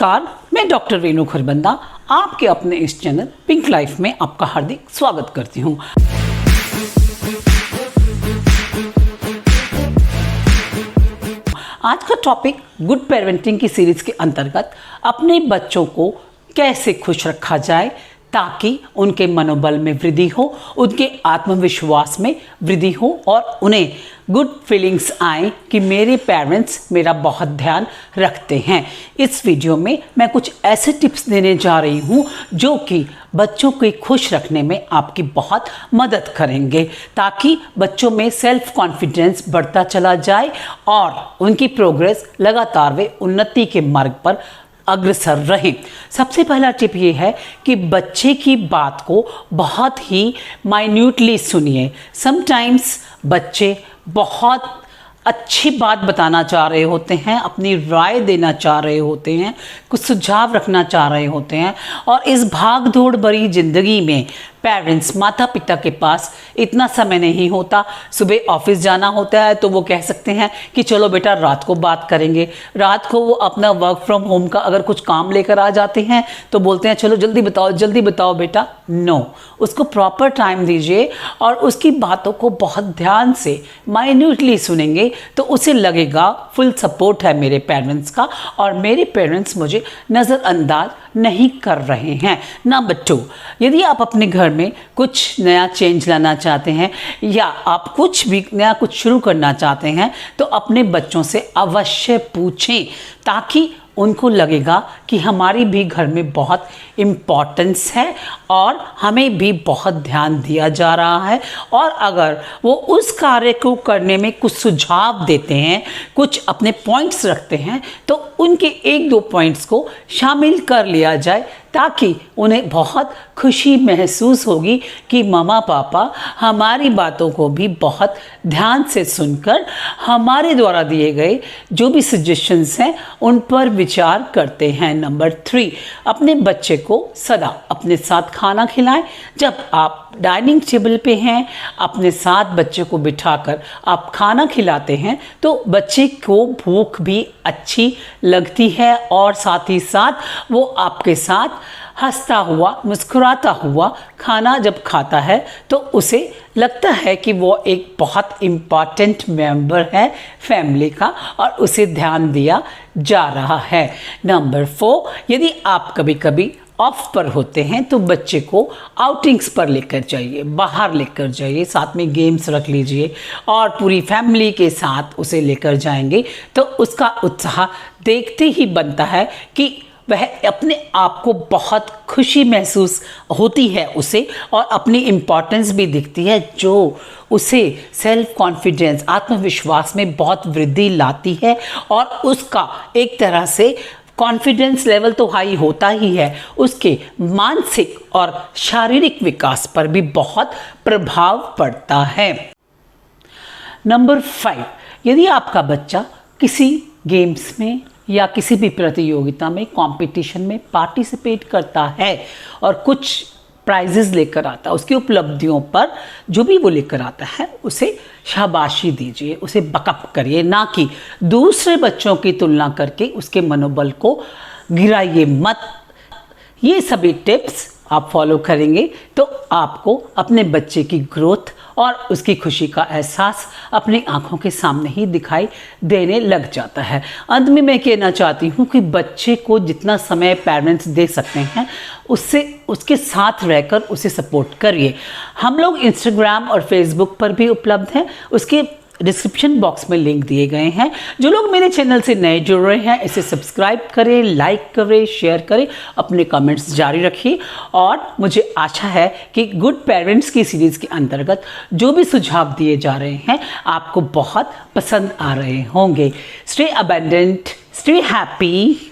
नमस्कार, मैं डॉक्टर रेणु खरबंदा आपके अपने इस चैनल पिंक लाइफ में आपका हार्दिक स्वागत करती हूँ। आज का टॉपिक गुड पेरेंटिंग की सीरीज के अंतर्गत अपने बच्चों को कैसे खुश रखा जाए ताकि उनके मनोबल में वृद्धि हो, उनके आत्मविश्वास में वृद्धि हो और उन्हें गुड फीलिंग्स आए कि मेरे पेरेंट्स मेरा बहुत ध्यान रखते हैं। इस वीडियो में मैं कुछ ऐसे टिप्स देने जा रही हूँ जो कि बच्चों को खुश रखने में आपकी बहुत मदद करेंगे ताकि बच्चों में सेल्फ कॉन्फिडेंस बढ़ता चला जाए और उनकी प्रोग्रेस लगातार वे उन्नति के मार्ग पर अग्रसर रहें। सबसे पहला टिप ये है कि बच्चे की बात को बहुत ही माइन्यूटली सुनिए। समटाइम्स बच्चे बहुत अच्छी बात बताना चाह रहे होते हैं, अपनी राय देना चाह रहे होते हैं, कुछ सुझाव रखना चाह रहे होते हैं और इस भाग दौड़ भरी जिंदगी में पेरेंट्स माता पिता के पास इतना समय नहीं होता। सुबह ऑफिस जाना होता है तो वो कह सकते हैं कि चलो बेटा रात को बात करेंगे। रात को वो अपना वर्क फ्रॉम होम का अगर कुछ काम लेकर आ जाते हैं तो बोलते हैं चलो जल्दी बताओ बेटा। नो, उसको प्रॉपर टाइम दीजिए और उसकी बातों को बहुत ध्यान से माइन्यूटली सुनेंगे तो उसे लगेगा फुल सपोर्ट है मेरे पेरेंट्स का और मेरे पेरेंट्स मुझे नज़रअंदाज नहीं कर रहे हैं। नंबर 2, यदि आप अपने घर में कुछ नया चेंज लाना चाहते हैं या आप कुछ भी नया कुछ शुरू करना चाहते हैं तो अपने बच्चों से अवश्य पूछें ताकि उनको लगेगा कि हमारी भी घर में बहुत इम्पोर्टेंस है और हमें भी बहुत ध्यान दिया जा रहा है। और अगर वो उस कार्य को करने में कुछ सुझाव देते हैं, कुछ अपने पॉइंट्स रखते हैं तो उनके 1-2 पॉइंट्स को शामिल कर लिया जाए ताकि उन्हें बहुत खुशी महसूस होगी कि मम्मा पापा हमारी बातों को भी बहुत ध्यान से सुनकर हमारे द्वारा दिए गए जो भी सजेशंस हैं उन पर विचार करते हैं। नंबर 3, अपने बच्चे को सदा अपने साथ खाना खिलाएं। जब आप डाइनिंग टेबल पे हैं, अपने साथ बच्चे को बिठाकर आप खाना खिलाते हैं तो बच्चे को भूख भी अच्छी लगती है और साथ ही साथ वो आपके साथ हंसता हुआ मुस्कुराता हुआ खाना जब खाता है तो उसे लगता है कि वो एक बहुत इम्पॉर्टेंट मेंबर है फैमिली का और उसे ध्यान दिया जा रहा है। नंबर 4, यदि आप कभी कभी ऑफ पर होते हैं तो बच्चे को आउटिंग्स पर लेकर जाइए, बाहर लेकर जाइए, साथ में गेम्स रख लीजिए और पूरी फैमिली के साथ उसे लेकर जाएंगे तो उसका उत्साह देखते ही बनता है कि वह अपने आप को बहुत खुशी महसूस होती है उसे और अपनी इम्पॉर्टेंस भी दिखती है जो उसे सेल्फ कॉन्फिडेंस आत्मविश्वास में बहुत वृद्धि लाती है और उसका एक तरह से कॉन्फिडेंस लेवल तो हाई होता ही है, उसके मानसिक और शारीरिक विकास पर भी बहुत प्रभाव पड़ता है। नंबर 5, यदि आपका बच्चा किसी गेम्स में या किसी भी प्रतियोगिता में कंपटीशन में पार्टिसिपेट करता है और कुछ प्राइजेस लेकर आता है, उसकी उपलब्धियों पर जो भी वो लेकर आता है उसे शाबाशी दीजिए, उसे बकअप करिए, ना कि दूसरे बच्चों की तुलना करके उसके मनोबल को गिराइए मत। ये सभी टिप्स आप फॉलो करेंगे तो आपको अपने बच्चे की ग्रोथ और उसकी खुशी का एहसास अपनी आंखों के सामने ही दिखाई देने लग जाता है। अंत में मैं कहना चाहती हूँ कि बच्चे को जितना समय पेरेंट्स दे सकते हैं उससे उसके साथ रहकर उसे सपोर्ट करिए। हम लोग इंस्टाग्राम और फेसबुक पर भी उपलब्ध हैं, उसके डिस्क्रिप्शन बॉक्स में लिंक दिए गए हैं। जो लोग मेरे चैनल से नए जुड़ रहे हैं इसे सब्सक्राइब करें, लाइक करें, शेयर करें, अपने कमेंट्स जारी रखिए और मुझे आशा है कि गुड पेरेंट्स की सीरीज के अंतर्गत जो भी सुझाव दिए जा रहे हैं आपको बहुत पसंद आ रहे होंगे। Stay abundant, stay happy.